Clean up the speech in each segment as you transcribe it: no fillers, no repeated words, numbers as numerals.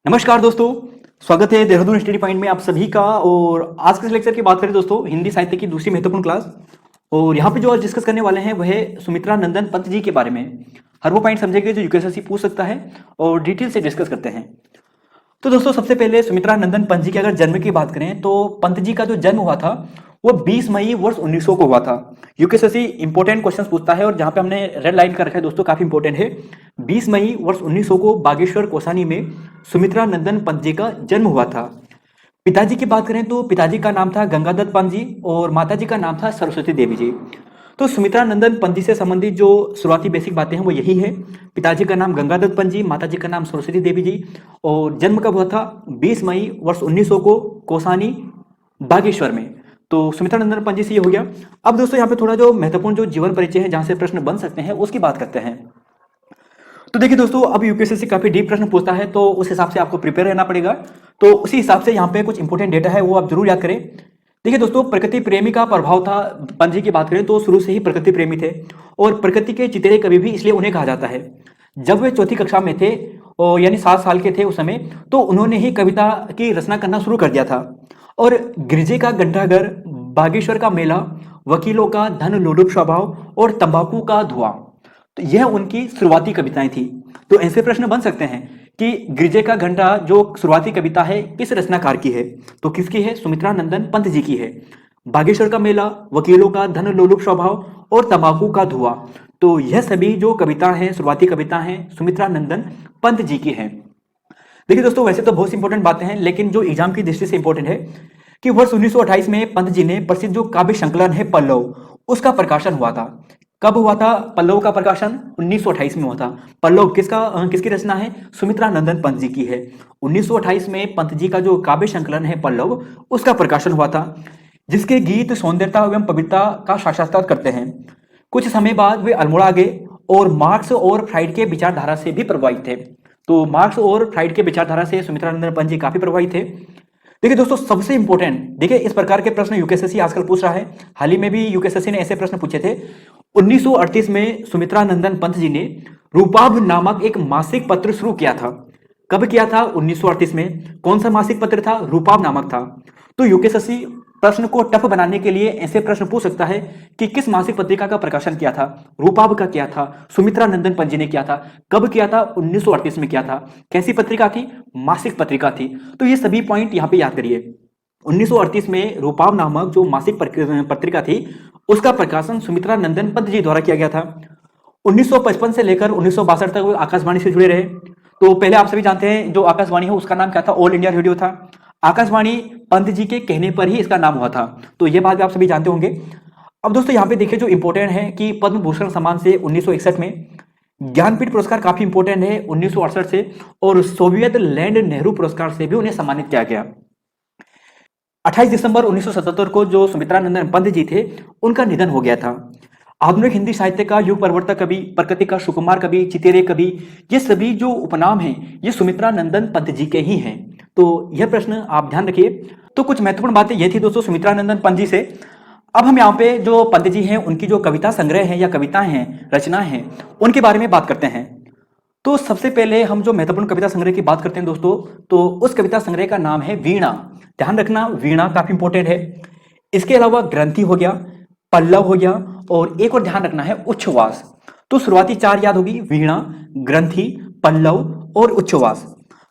नमस्कार दोस्तों, स्वागत है देहरादून स्टडी पॉइंट में आप सभी का। और आज के इस लेक्चर की बात करें दोस्तों, हिंदी साहित्य की दूसरी महत्वपूर्ण क्लास। और यहाँ पे जो आज डिस्कस करने वाले हैं वह है सुमित्रा नंदन पंत जी के बारे में। हर वो पॉइंट समझेंगे जो यूपीएससी पूछ सकता है और डिटेल से डिस्कस करते हैं। तो दोस्तों सबसे पहले सुमित्रा नंदन पंत जी के अगर जन्म की बात करें तो पंत जी का जो जन्म हुआ था वो 20 मई वर्ष 1900 को हुआ था। यूपीएससी इंपॉर्टेंट क्वेश्चंस पूछता है और जहां पे हमने रेड लाइन कर रखा है दोस्तों, काफी इंपॉर्टेंट है। 20 मई वर्ष 1900 को बागेश्वर कौसानी में सुमित्रा नंदन पंत जी का जन्म हुआ था। पिताजी की बात करें तो पिताजी का नाम था गंगादत्त पंत जी और माताजी का नाम था सरस्वती देवी जी। तो सुमित्रा नंदन पंत जी से संबंधित जो शुरुआती बेसिक बातें हैं वो यही है। पिताजी का नाम गंगादत्त पंत जी, माताजी का नाम सरस्वती देवी जी। और जन्म कब हुआ था? 20 मई वर्ष 1900 को कौसानी बागेश्वर में। तो सुमित्रा नंदन पंत जी से ये हो गया। अब दोस्तों यहाँ पे थोड़ा जो महत्वपूर्ण जो जीवन परिचय है जहां से प्रश्न बन सकते हैं उसकी बात करते हैं। तो देखिए दोस्तों, अब यूपीएससी काफी डीप प्रश्न पूछता है तो उस हिसाब से आपको प्रिपेयर रहना पड़ेगा। तो उसी हिसाब से यहाँ पे कुछ इंपॉर्टेंट डेटा है वो आप जरूर याद करें। देखिए दोस्तों, प्रकृति प्रेमी का प्रभाव था। पंत जी की बात करें तो शुरू से ही प्रकृति प्रेमी थे और प्रकृति के चितेरे कवि भी इसलिए उन्हें कहा जाता है। जब वे चौथी कक्षा में थे और यानी 7 साल के थे उस समय, तो उन्होंने ही कविता की रचना करना शुरू कर दिया था। और गिरजे का घंटाघर, बागेश्वर का मेला, वकीलों का धन लोलुप स्वभाव और तंबाकू का धुआं, तो यह उनकी शुरुआती कविताएं थी। तो ऐसे प्रश्न बन सकते हैं कि गिरजे का घंटा जो शुरुआती कविता है किस रचनाकार की है? तो किसकी है? सुमित्रा नंदन पंत जी की है। बागेश्वर का मेला, वकीलों का धन लोलुप स्वभाव और तंबाकू का धुआं, तो यह सभी जो कविता हैं, शुरुआती कविता हैं, सुमित्रा नंदन पंत जी की हैं। देखिए दोस्तों, वैसे तो बहुत इंपॉर्टेंट बातें हैं लेकिन जो एग्जाम की दृष्टि से इंपॉर्टेंट है कि वर्ष 1928 में पंत जी ने प्रसिद्ध जो काव्य संकलन है पल्लव, उसका प्रकाशन हुआ था। कब हुआ था पल्लव का प्रकाशन? 1928 में हुआ था। पल्लव किसकी रचना है? सुमित्रा नंदन पंत जी की है। 1928 में पंत जी का जो काव्य संकलन है पल्लव, उसका प्रकाशन हुआ था, जिसके गीत सौंदर्यता एवं पवित्रता का साक्षात्कार करते हैं। कुछ समय बाद वे अल्मोड़ा गए और मार्क्स और फ्राइड के विचारधारा से भी प्रभावित थे। तो मार्क्स और फ्राइड के विचारधारा से सुमित्रा नंदन पंत जी काफी प्रभावित थे। देखिए दोस्तों, सबसे इंपॉर्टेंट, देखिए इस प्रकार के प्रश्न यूपीएससी आजकल पूछ रहा है। हाल ही में भी यूपीएससी ने ऐसे प्रश्न पूछे थे। 1938 में सुमित्रा नंदन पंत जी ने रूपाभ नामक एक मासिक पत्र शुरू किया था। कब किया था? 1938 में। कौन सा मासिक पत्र था? रूपाभ नामक था। तो यूपीएससी प्रश्न को टफ बनाने के लिए ऐसे प्रश्न पूछ सकता है कि किस मासिक पत्रिका का प्रकाशन किया था? रूपाभ का किया था, सुमित्रा नंदन पंत जी ने किया था। कब किया था? 1938 में किया था। कैसी पत्रिका थी? मासिक पत्रिका थी। तो ये सभी पॉइंट यहाँ पे याद करिए। 1938 में रूपाभ नामक जो मासिक पत्रिका थी उसका प्रकाशन सुमित्रा नंदन पंत जी द्वारा किया गया था। 1955 से लेकर 1962 तक वो आकाशवाणी से जुड़े रहे। तो पहले आप सभी जानते हैं जो आकाशवाणी है उसका नाम क्या था? ऑल इंडिया रेडियो था। आकाशवाणी पंत जी के कहने पर ही इसका नाम हुआ था। तो ये बात भी आप सभी जानते होंगे। अब दोस्तों यहाँ पे देखिए जो इंपॉर्टेंट है कि पद्म भूषण सम्मान से 1961 में, ज्ञानपीठ पुरस्कार काफी इंपॉर्टेंट है 1968 से, और सोवियत लैंड नेहरू पुरस्कार से भी उन्हें सम्मानित किया गया। 28 दिसंबर 1977 को जो सुमित्रा नंदन पंत जी थे उनका निधन हो गया था। आधुनिक हिंदी साहित्य का युग परिवर्तक कवि, प्रकृति का सुकुमार कवि, चितेरे कवि, ये सभी जो उपनाम हैं ये सुमित्रा नंदन पंत जी के ही हैं। तो यह प्रश्न आप ध्यान रखिए। तो कुछ महत्वपूर्ण बातें ये थी दोस्तों सुमित्रा नंदन पंत जी से। अब हम यहाँ पे जो पंत जी हैं उनकी जो कविता संग्रह है या कविताएं हैं, रचनाएं हैं, उनके बारे में बात करते हैं। तो सबसे पहले हम जो महत्वपूर्ण कविता संग्रह की बात करते हैं दोस्तों, तो उस कविता संग्रह का नाम है वीणा। ध्यान रखना, वीणा काफी इंपॉर्टेंट है। इसके अलावा ग्रंथि हो गया, पल्लव हो गया, और एक और ध्यान रखना है उच्छ्वास। तो शुरुआती 4 याद होगी, वीणा, ग्रंथि, पल्लव और उच्छ्वास।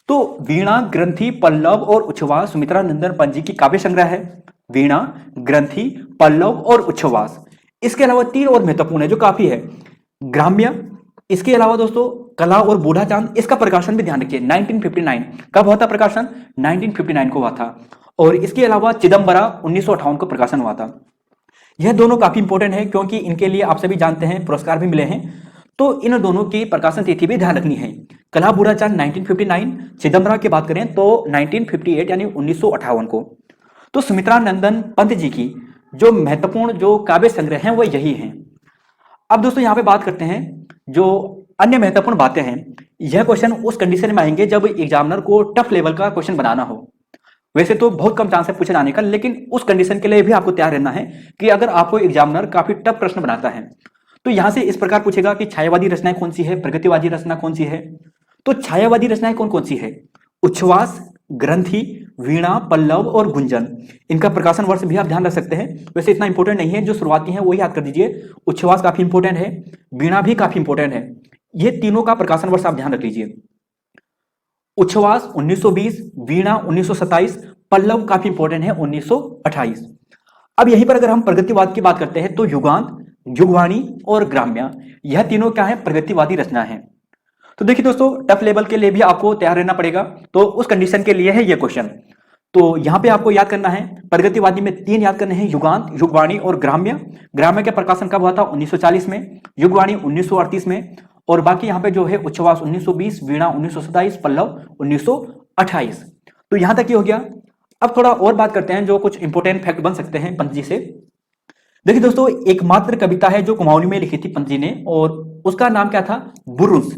तो वीणा, ग्रंथि, पल्लव और उच्छ्वास सुमित्रा नंदन पंत जी की काव्य संग्रह है। वीणा, ग्रंथि, पल्लव और उच्छ्वास। इसके अलावा 3 और महत्वपूर्ण है जो काफी है, ग्राम्य। इसके अलावा दोस्तों कला और बूढ़ा चांद, इसका प्रकाशन भी ध्यान रखिए 1959। कब हुआ था प्रकाशन? 1959 को हुआ था। और इसके अलावा चिदम्बरा 1958 को प्रकाशन हुआ था। यह दोनों काफी इंपॉर्टेंट है क्योंकि इनके लिए आप सभी जानते हैं पुरस्कार भी मिले हैं। तो इन दोनों की प्रकाशन तिथि भी ध्यान रखनी है। कला बूढ़ा चांद 1959, चिदम्बरा की बात करें तो 1958 यानी 1958 को। तो सुमित्रा नंदन पंत जी की जो महत्वपूर्ण जो काव्य संग्रह हैं वो यही हैं। अब दोस्तों यहाँ पे बात करते हैं जो अन्य महत्वपूर्ण बातें हैं। यह क्वेश्चन उस कंडीशन में आएंगे जब एग्जामिनर को टफ लेवल का क्वेश्चन बनाना हो। वैसे तो बहुत कम चांस है पूछे जाने का, लेकिन उस कंडीशन के लिए भी आपको तैयार रहना है कि अगर आपको एग्जामिनर काफी टफ प्रश्न बनाता है तो यहां से इस प्रकार पूछेगा कि छायावादी रचनाएं कौन सी है, प्रगतिवादी रचना कौन सी है। तो छायावादी रचनाएं कौन कौन सी है? उच्छ्वास, ग्रंथि, वीणा, पल्लव और गुंजन। इनका प्रकाशन वर्ष भी आप ध्यान रख सकते हैं। वैसे इतना इंपॉर्टेंट नहीं है, जो शुरुआती है वो याद कर दीजिए। उच्छ्वास काफी इंपॉर्टेंट है, वीणा भी काफी इंपॉर्टेंट है। ये तीनों का प्रकाशन वर्ष आप ध्यान रख लीजिए। उच्छ्वास 1920, वीणा 1927, पल्लव काफी इंपॉर्टेंट है 1928। अब यहीं पर अगर हम प्रगतिवाद की बात करते हैं तो युगांत, युगवाणी और ग्राम्य, यह तीनों क्या है, प्रगतिवादी रचना है। तो देखिए दोस्तों, टफ लेवल के लिए भी आपको तैयार रहना पड़ेगा, तो उस कंडीशन के लिए है ये क्वेश्चन। तो यहां पे आपको याद करना है, प्रगतिवादी में तीन याद करने हैं, युगांत, युगवाणी और ग्राम्य। ग्राम्य का प्रकाशन कब हुआ था, 1940 में, युगवाणी 1938 में, और बाकी यहाँ पे जो है उच्छ्वास 1920, वीणा 1927, पल्लव 1928। तो यहां तक ही हो गया। अब थोड़ा और बात करते हैं जो कुछ इंपोर्टेंट फैक्ट बन सकते हैं पंत जी से। देखिए दोस्तों, एकमात्र कविता है जो कुमाऊनी में लिखी थी पंत जी ने, और उसका नाम क्या था, बुरुंस।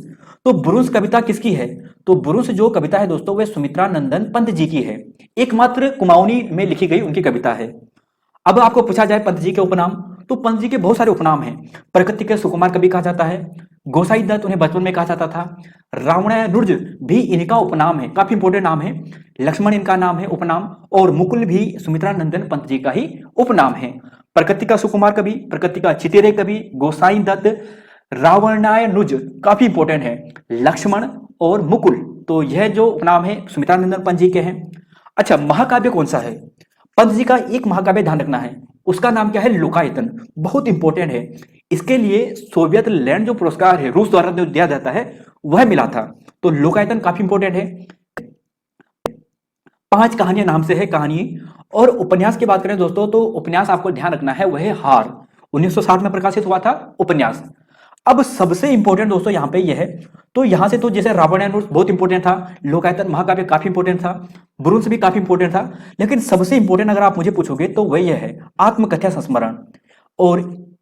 तो बुरुंस कविता किसकी है, तो बुरुंस जो कविता है दोस्तों वह सुमित्रा नंदन पंत जी की है। एकमात्र कुमाऊनी में लिखी गई उनकी कविता है। अब आपको पूछा जाए पंत जी के उपनाम, तो पंत जी के बहुत सारे उपनाम हैं। प्रकृति के सुकुमार कवि कहा जाता है, गोसाई दत्त उन्हें बचपन में कहा जाता था, रावणानुज भी इनका उपनाम है, काफी इंपोर्टेंट नाम है। लक्ष्मण इनका नाम है उपनाम, और मुकुल भी सुमित्रा नंदन पंत जी का ही उपनाम है। प्रकृति का सुकुमार कवि, प्रकृति का चितेरे कवि, गोसाई दत्त, रावणानुज काफी इंपोर्टेंट है, लक्ष्मण और मुकुल, तो यह जो उपनाम है सुमित्रा नंदन पंत जी के हैं। अच्छा, महाकाव्य कौन सा है, पंत जी का एक महाकाव्य ध्यान रखना है, उसका नाम क्या है, लोकायतन, बहुत इंपॉर्टेंट है। इसके लिए सोवियत लैंड जो पुरस्कार है रूस द्वारा जो दिया जाता है वह मिला था, तो लोकायतन काफी इंपॉर्टेंट है। 5 कहानियां नाम से है कहानी। और उपन्यास की बात करें दोस्तों, तो उपन्यास आपको ध्यान रखना है, वह है हार, 1960 में प्रकाशित हुआ था उपन्यास। अब सबसे इंपॉर्टेंट दोस्तों यहाँ पे यह है, तो यहां से तो जैसे रावणासुर बहुत इंपॉर्टेंट था, लोकायतन महाकाव्य काफी इंपॉर्टेंट था, बुरुंस भी काफी इंपॉर्टेंट था, लेकिन सबसे इंपॉर्टेंट अगर आप मुझे पूछोगे तो वह यह है आत्मकथा संस्मरण। और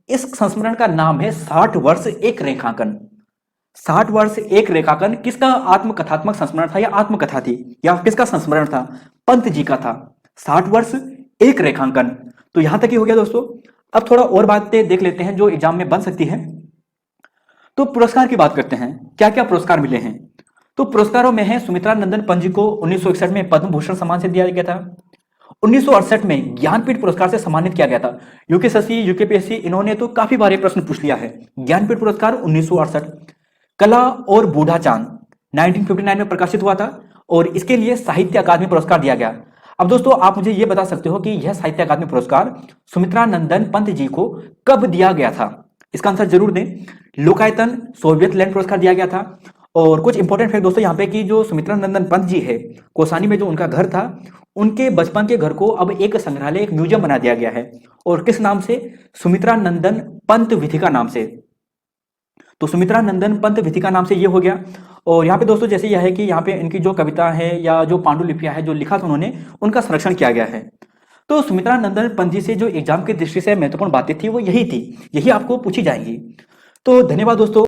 इस संस्मरण का नाम है 60 वर्ष एक रेखांकन। 60 वर्ष एक रेखांकन किसका आत्मकथात्मक संस्मरण था, या आत्मकथा थी, या किसका संस्मरण था, पंत जी का था। 60 वर्ष एक रेखांकन, तो यहां तक ही हो गया दोस्तों। अब थोड़ा और बातें देख लेते हैं जो एग्जाम में बन सकती है। तो पुरस्कार की बात करते हैं, क्या क्या पुरस्कार मिले हैं। तो पुरस्कारों में है, सुमित्रा नंदन पंत जी को 1961 में पद्म भूषण सम्मान से दिया गया था। 1968 में ज्ञानपीठ पुरस्कार से सम्मानित किया गया था। यूकेएससी, यूकेपीएससी इन्होंने तो काफी बार प्रश्न पूछ लिया है। ज्ञानपीठ पुरस्कार 1968। कला और बूढ़ा चांद 1959 में प्रकाशित हुआ था, और इसके लिए साहित्य अकादमी पुरस्कार दिया गया। अब दोस्तों आप मुझे यह बता सकते हो कि यह साहित्य अकादमी पुरस्कार सुमित्रा नंदन पंत जी को कब दिया गया था, इसका आंसर जरूर दें। लोकायतन, सोवियत लैंड पुरस्कार दिया गया था। और कुछ इंपॉर्टेंट फैक्ट दोस्तों यहाँ पे कि जो सुमित्रा नंदन पंत जी है, कोसानी में जो उनका घर था, उनके बचपन के घर को अब एक संग्रहालय, एक म्यूजियम बना दिया गया है। और किस नाम से, सुमित्रा नंदन पंत विथिका नाम से। तो सुमित्रा नंदन पंत विथिका नाम से ये हो गया। और यहाँ पे दोस्तों जैसे यह है कि यहाँ पे इनकी जो कविता है या जो पांडुलिपियां है जो लिखा था उन्होंने, उनका संरक्षण किया गया है। तो सुमित्रा नंदन पंत जी से जो एग्जाम की दृष्टि से महत्वपूर्ण बातें थी वो यही थी, यही आपको पूछी जाएंगी। तो धन्यवाद दोस्तों।